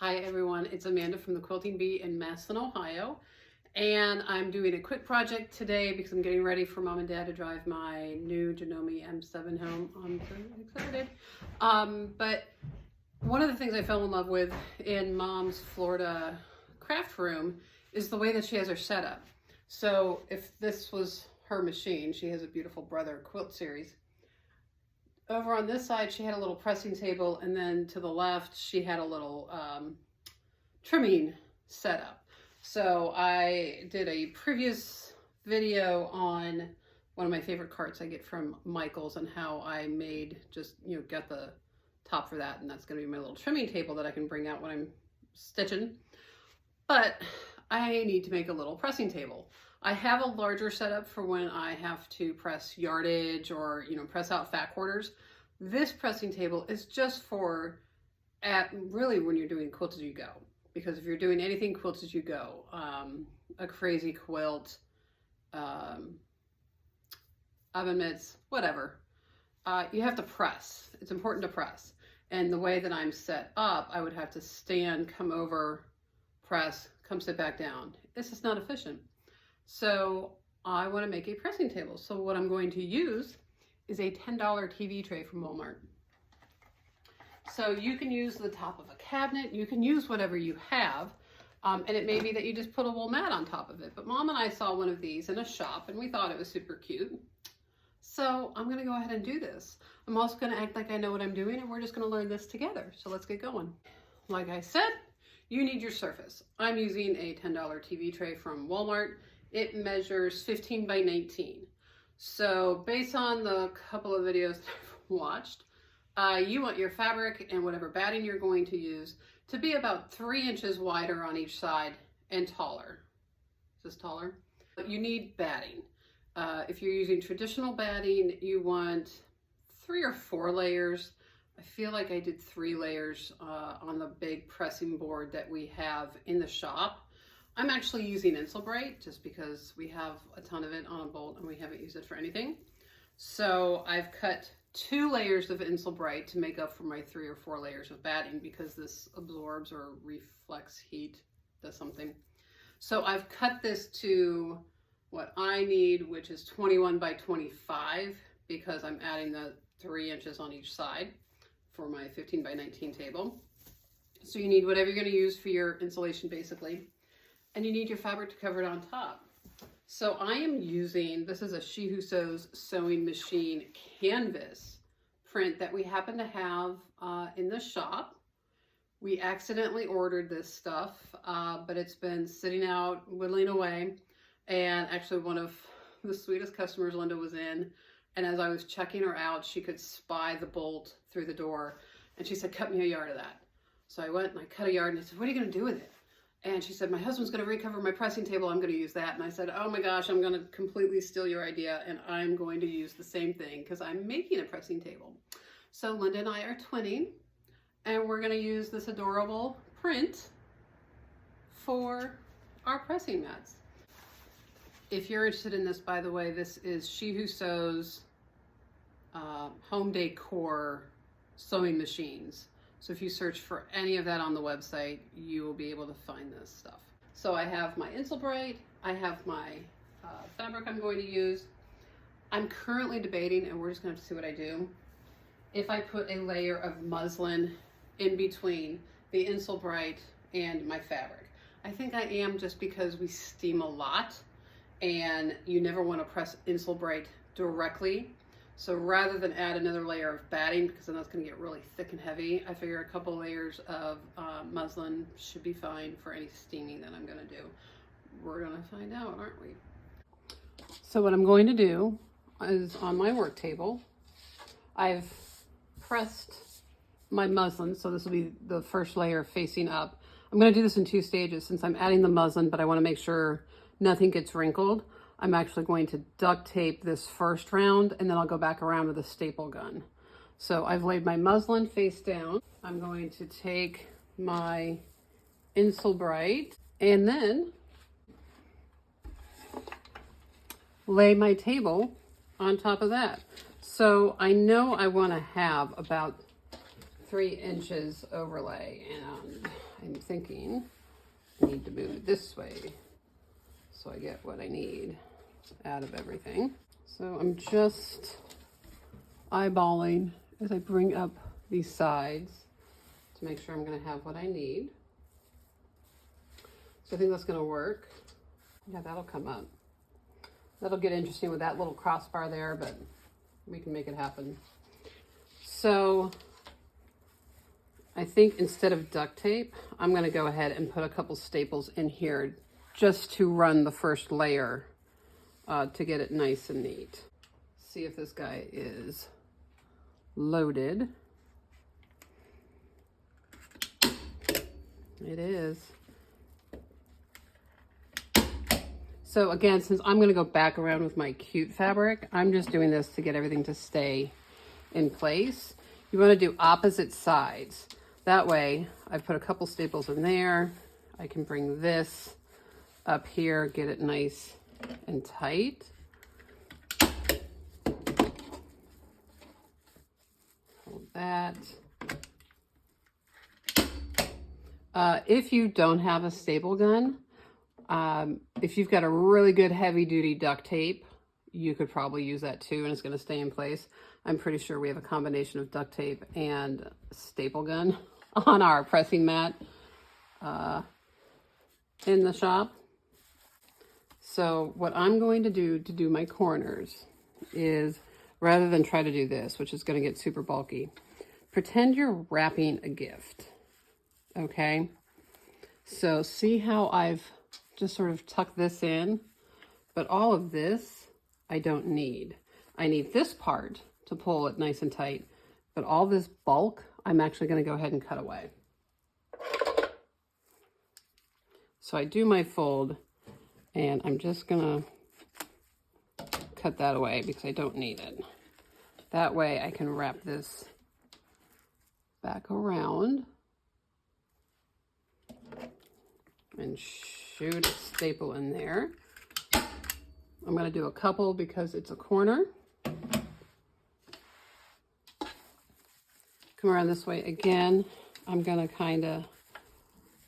Hi everyone, it's Amanda from the Quilting Bee in Massillon, Ohio, and I'm doing a quick project today because I'm getting ready for Mom and Dad to drive my new Janome M7 home. I'm so excited. But one of the things I fell in love with in Mom's Florida craft room is the way that she has her setup. So if this was her machine, she has a beautiful Brother quilt series. Over on this side, she had a little pressing table, and then to the left, she had a little trimming setup. So I did a previous video on one of my favorite carts I get from Michael's and how I made got the top for that, and that's going to be my little trimming table that I can bring out when I'm stitching. But I need to make a little pressing table. I have a larger setup for when I have to press yardage or, press out fat quarters. This pressing table is just for really when you're doing quilt as you go. Because if you're doing anything quilt as you go, a crazy quilt, oven mitts, whatever, you have to press. It's important to press. And the way that I'm set up, I would have to stand, come over, press, come sit back down. It's just not efficient. So I want to make a pressing table. So what I'm going to use is a $10 TV tray from Walmart. So you can use the top of a cabinet, you can use whatever you have, and it may be that you just put a wool mat on top of it. But Mom and I saw one of these in a shop and we thought it was super cute. So I'm going to go ahead and do this. I'm also going to act like I know what I'm doing, and we're just going to learn this together. So let's get going. Like I said, you need your surface. I'm using a $10 TV tray from Walmart. It measures 15 by 19. So based on the couple of videos that I've watched, you want your fabric and whatever batting you're going to use to be about 3 inches wider on each side and taller. Is this taller? You need batting. If you're using traditional batting, you want 3 or 4 layers. I feel like I did 3 layers on the big pressing board that we have in the shop. I'm actually using insulbrite just because we have a ton of it on a bolt and we haven't used it for anything. So I've cut 2 layers of insulbrite to make up for my 3 or 4 layers of batting because this absorbs or reflects heat, does something. So I've cut this to what I need, which is 21 by 25 because I'm adding the 3 inches on each side for my 15 by 19 table. So you need whatever you're going to use for your insulation basically. And you need your fabric to cover it on top. So I am using, this is a She Who Sews sewing machine canvas print that we happen to have in the shop. We accidentally ordered this stuff, but it's been sitting out, whittling away. And actually one of the sweetest customers, Linda, was in. And as I was checking her out, she could spy the bolt through the door. And she said, cut me a yard of that. So I went and I cut a yard and I said, what are you going to do with it? And she said, my husband's going to recover my pressing table. I'm going to use that. And I said, oh my gosh, I'm going to completely steal your idea. And I'm going to use the same thing because I'm making a pressing table. So Linda and I are twinning. And we're going to use this adorable print for our pressing mats. If you're interested in this, by the way, this is She Who Sews home decor sewing machines. So if you search for any of that on the website, you will be able to find this stuff. So I have my insulbrite, I have my fabric I'm going to use. I'm currently debating, and we're just going to see what I do, if I put a layer of muslin in between the insulbrite and my fabric. I think I am, just because we steam a lot and you never want to press insulbrite directly. So rather than add another layer of batting, because then that's going to get really thick and heavy, I figure a couple layers of muslin should be fine for any steaming that I'm going to do. We're going to find out, aren't we? So what I'm going to do is, on my work table, I've pressed my muslin, so this will be the first layer facing up. I'm going to do this in 2 stages since I'm adding the muslin, but I want to make sure nothing gets wrinkled. I'm actually going to duct tape this first round, and then I'll go back around with a staple gun. So I've laid my muslin face down. I'm going to take my insulbrite and then lay my table on top of that. So I know I want to have about 3 inches overlay, and I I'm thinking I need to move it this way so I get what I need out of everything. So I'm just eyeballing as I bring up these sides to make sure I'm going to have what I need. So I think that's going to work. Yeah, that'll come up. That'll get interesting with that little crossbar there, but we can make it happen. So I think instead of duct tape, I'm going to go ahead and put a couple staples in here just to run the first layer to get it nice and neat. See if this guy is loaded. It is. So again, since I'm going to go back around with my cute fabric, I'm just doing this to get everything to stay in place. You want to do opposite sides. That way, I put a couple staples in there. I can bring this up here, get it nice and tight. Hold that. If you don't have a staple gun, if you've got a really good heavy duty duct tape, you could probably use that too, and it's going to stay in place. I'm pretty sure we have a combination of duct tape and staple gun on our pressing mat in the shop. So what I'm going to do my corners is, rather than try to do this, which is going to get super bulky, pretend you're wrapping a gift. Okay? So see how I've just sort of tucked this in, but all of this I don't need. I need this part to pull it nice and tight, but all this bulk, I'm actually going to go ahead and cut away. So I do my fold, and I'm just going to cut that away because I don't need it. That way I can wrap this back around and shoot a staple in there. I'm going to do a couple because it's a corner. Come around this way again. I'm going to kind of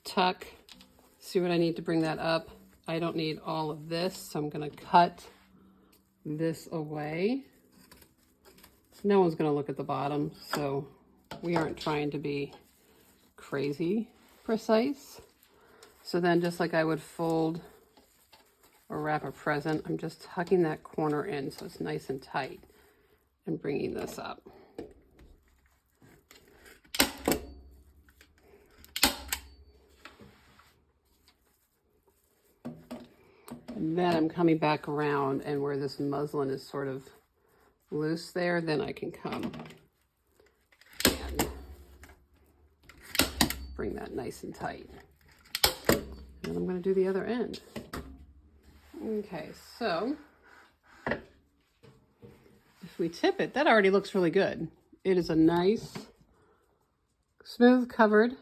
tuck, see what I need to bring that up. I don't need all of this, so I'm going to cut this away. No one's going to look at the bottom, so we aren't trying to be crazy precise. So then, just like I would fold or wrap a present, I'm just tucking that corner in so it's nice and tight and bringing this up. And then I'm coming back around, and where this muslin is sort of loose there, then I can come and bring that nice and tight. And I'm going to do the other end. Okay, so if we tip it, that already looks really good. It is a nice, smooth covered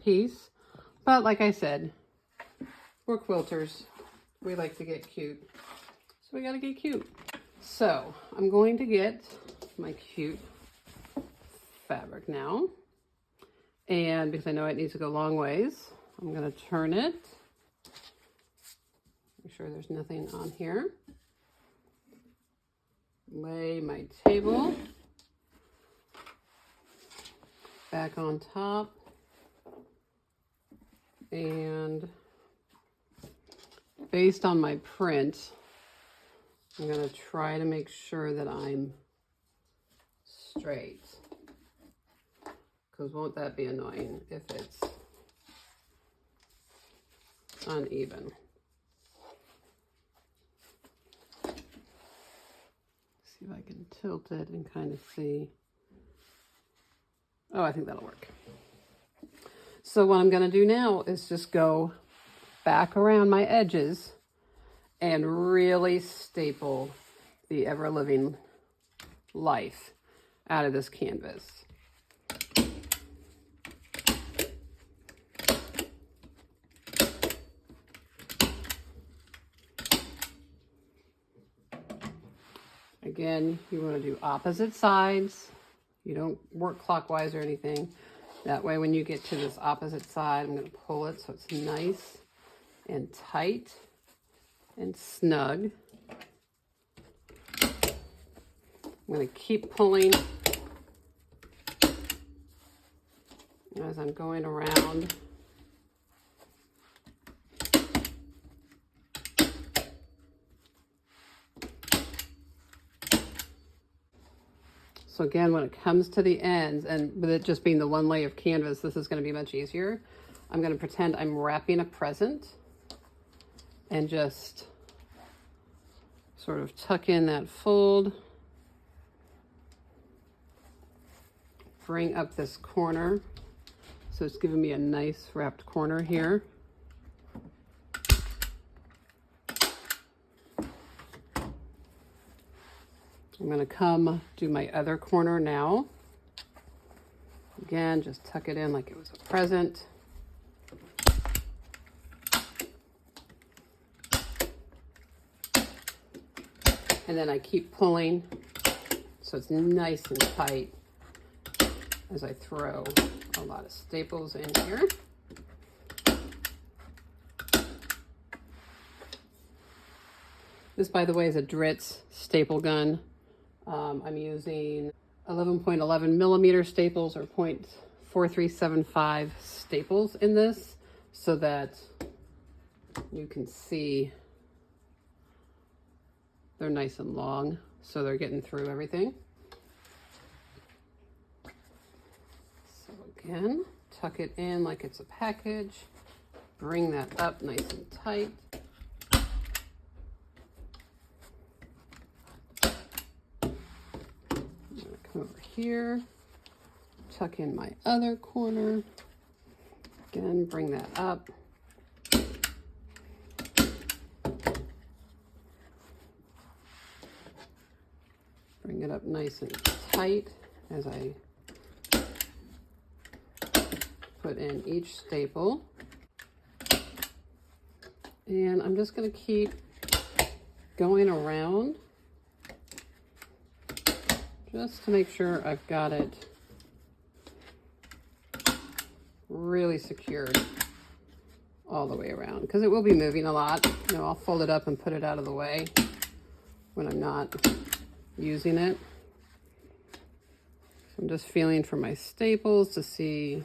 piece. But like I said, we're quilters. We like to get cute. So we got to get cute. So I'm going to get my cute fabric now. And because I know it needs to go long ways, I'm going to turn it. Make sure there's nothing on here. Lay my table back on top. And based on my print, I'm going to try to make sure that I'm straight. Because won't that be annoying if it's uneven? See if I can tilt it and kind of see. Oh, I think that'll work. So what I'm going to do now is just go back around my edges and really staple the ever-living life out of this canvas. Again, you want to do opposite sides. You don't work clockwise or anything. That way when you get to this opposite side, I'm going to pull it so it's nice and tight and snug. I'm going to keep pulling as I'm going around. So again, when it comes to the ends, and with it just being the one layer of canvas, this is going to be much easier. I'm going to pretend I'm wrapping a present and just sort of tuck in that fold. Bring up this corner. So it's giving me a nice wrapped corner here. I'm going to come do my other corner now. Again, just tuck it in like it was a present. And then I keep pulling so it's nice and tight as I throw a lot of staples in here. This, by the way, is a Dritz staple gun. I'm using 11.11 millimeter staples or 0.4375 staples in this so that you can see they're nice and long, so they're getting through everything. So again, tuck it in like it's a package. Bring that up nice and tight. Over here, tuck in my other corner. Again, bring that up. Bring it up nice and tight as I put in each staple. And I'm just going to keep going around just to make sure I've got it really secured all the way around, because it will be moving a lot. You know, I'll fold it up and put it out of the way when I'm not using it. So I'm just feeling for my staples to see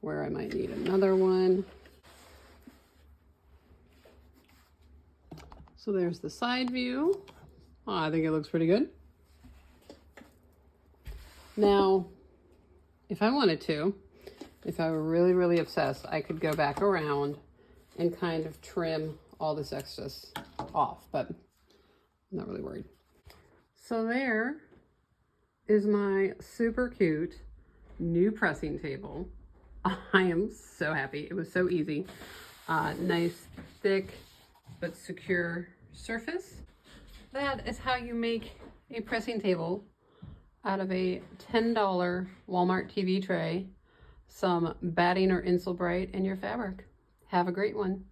where I might need another one. So there's the side view. Oh, I think it looks pretty good. Now, if I wanted to, if I were really, really obsessed, I could go back around and kind of trim all this excess off, but I'm not really worried. So there is my super cute new pressing table. I am so happy. It was so easy. Nice, thick, but secure surface. That is how you make a pressing table out of a $10 Walmart TV tray, some batting or insulbrite, and your fabric. Have a great one.